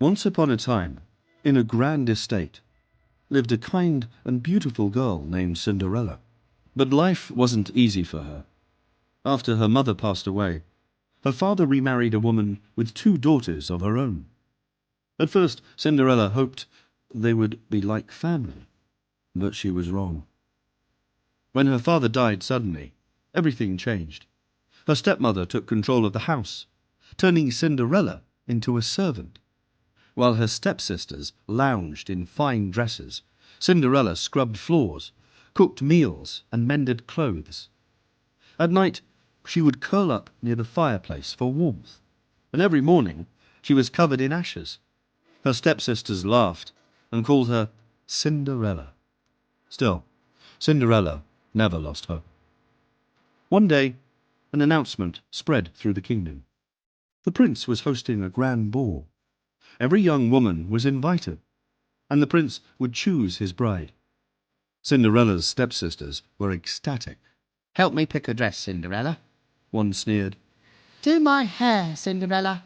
Once upon a time, in a grand estate, lived a kind and beautiful girl named Cinderella. But life wasn't easy for her. After her mother passed away, her father remarried a woman with 2 daughters of her own. At first, Cinderella hoped they would be like family, but she was wrong. When her father died suddenly, everything changed. Her stepmother took control of the house, turning Cinderella into a servant. While her stepsisters lounged in fine dresses, Cinderella scrubbed floors, cooked meals, and mended clothes. At night, she would curl up near the fireplace for warmth, and every morning she was covered in ashes. Her stepsisters laughed and called her Cinderella. Still, Cinderella never lost hope. One day, an announcement spread through the kingdom. The prince was hosting a grand ball. Every young woman was invited, and the prince would choose his bride. Cinderella's stepsisters were ecstatic. "Help me pick a dress, Cinderella." One sneered. "Do my hair, Cinderella."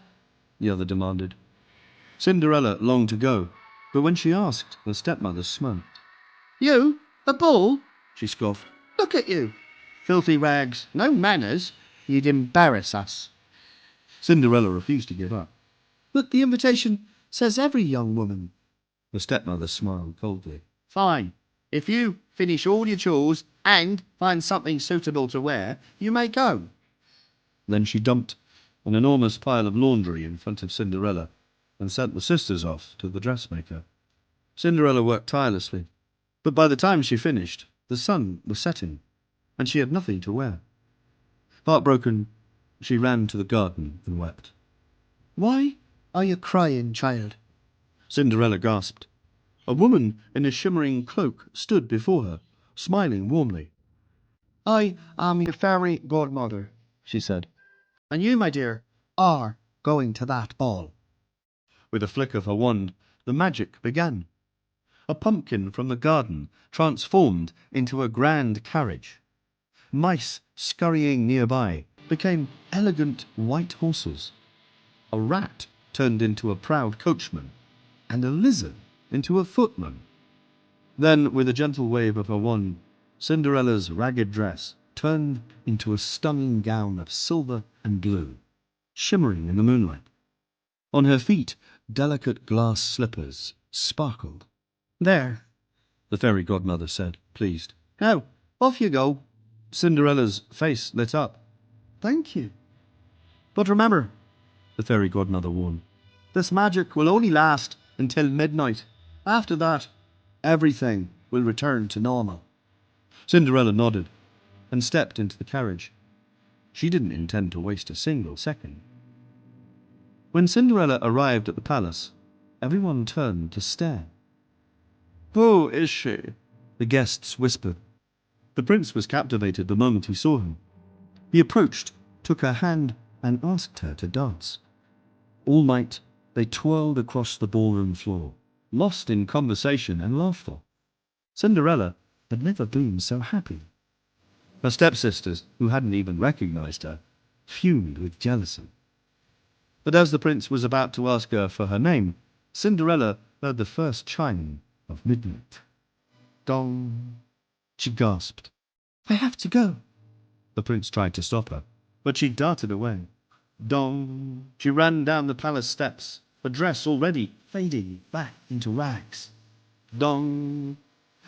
The other demanded. Cinderella longed to go, but when she asked, the stepmother smirked. "You? A ball?" She scoffed. "Look at you. Filthy rags, no manners. You'd embarrass us." Cinderella refused to give up. "But the invitation says every young woman." The stepmother smiled coldly. "Fine. If you finish all your chores and find something suitable to wear, you may go." Then she dumped an enormous pile of laundry in front of Cinderella and sent the sisters off to the dressmaker. Cinderella worked tirelessly, but by the time she finished, the sun was setting, and she had nothing to wear. Heartbroken, she ran to the garden and wept. "Why are you crying, child?" Cinderella gasped. A woman in a shimmering cloak stood before her, smiling warmly. "I am your fairy godmother," she said. "And you, my dear, are going to that ball." With a flick of her wand, the magic began. A pumpkin from the garden transformed into a grand carriage. Mice scurrying nearby became elegant white horses. A rat turned into a proud coachman, and a lizard into a footman. Then, with a gentle wave of her wand, Cinderella's ragged dress turned into a stunning gown of silver and blue, shimmering in the moonlight. On her feet, delicate glass slippers sparkled. "There," The fairy godmother said, pleased. "now, off you go." Cinderella's face lit up. "Thank you. But remember, the fairy godmother warned, this magic will only last until midnight. After that, everything will return to normal." Cinderella nodded and stepped into the carriage. She didn't intend to waste a single second. When Cinderella arrived at the palace, everyone turned to stare. "Who is she?" the guests whispered. The prince was captivated the moment he saw him. He approached, took her hand, and asked her to dance. All night they twirled across the ballroom floor, lost in conversation and laughter. Cinderella had never been so happy. Her stepsisters, who hadn't even recognized her, fumed with jealousy. But as the prince was about to ask her for her name, Cinderella heard the first chime of midnight. Dong! She gasped. "I have to go." The prince tried to stop her, but she darted away. Dong! She ran down the palace steps, her dress already fading back into rags. Dong!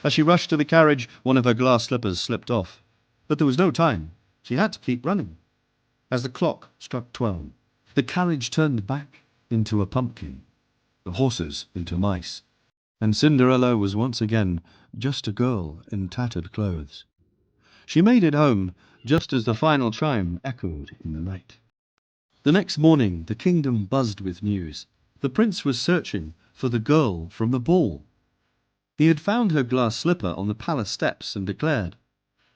As she rushed to the carriage, one of her glass slippers slipped off. But there was no time. She had to keep running. As the clock struck 12, the carriage turned back into a pumpkin, the horses into mice, and Cinderella was once again just a girl in tattered clothes. She made it home just as the final chime echoed in the night. The next morning the kingdom buzzed with news. The prince was searching for the girl from the ball. He had found her glass slipper on the palace steps and declared,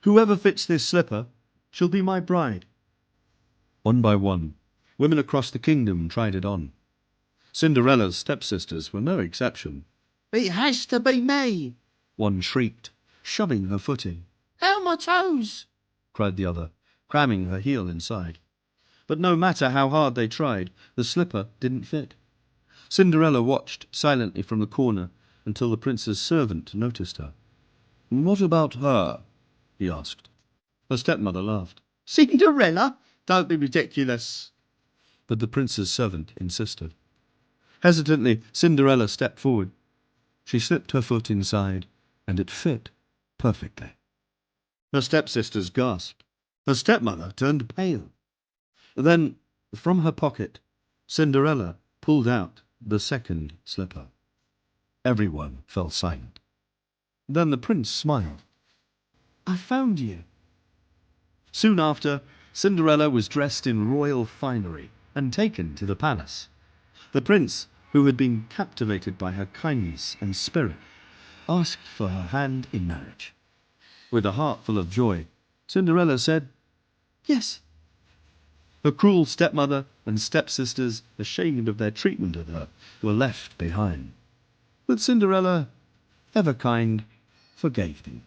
"Whoever fits this slipper shall be my bride." One by one, women across the kingdom tried it on. Cinderella's stepsisters were no exception. "It has to be me." One shrieked, shoving her foot in. "How my toes?" cried the other, cramming her heel inside. But no matter how hard they tried, the slipper didn't fit. Cinderella watched silently from the corner until the prince's servant noticed her. "What about her?" he asked. Her stepmother laughed. Cinderella? Don't be ridiculous. But the prince's servant insisted. Hesitantly, Cinderella stepped forward. She slipped her foot inside, and it fit perfectly. Her stepsisters gasped. Her stepmother turned pale. Then, from her pocket, Cinderella pulled out the second slipper. Everyone fell silent. Then the prince smiled. "I found you." Soon after, Cinderella was dressed in royal finery and taken to the palace. The prince, who had been captivated by her kindness and spirit, asked for her hand in marriage. With a heart full of joy, Cinderella said, "Yes." Her cruel stepmother and stepsisters, ashamed of their treatment of her, were left behind. But Cinderella, ever kind, forgave them.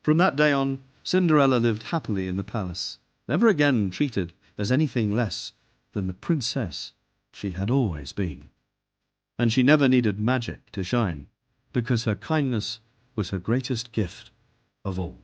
From that day on, Cinderella lived happily in the palace, never again treated as anything less than the princess she had always been. And she never needed magic to shine, because her kindness was her greatest gift of all.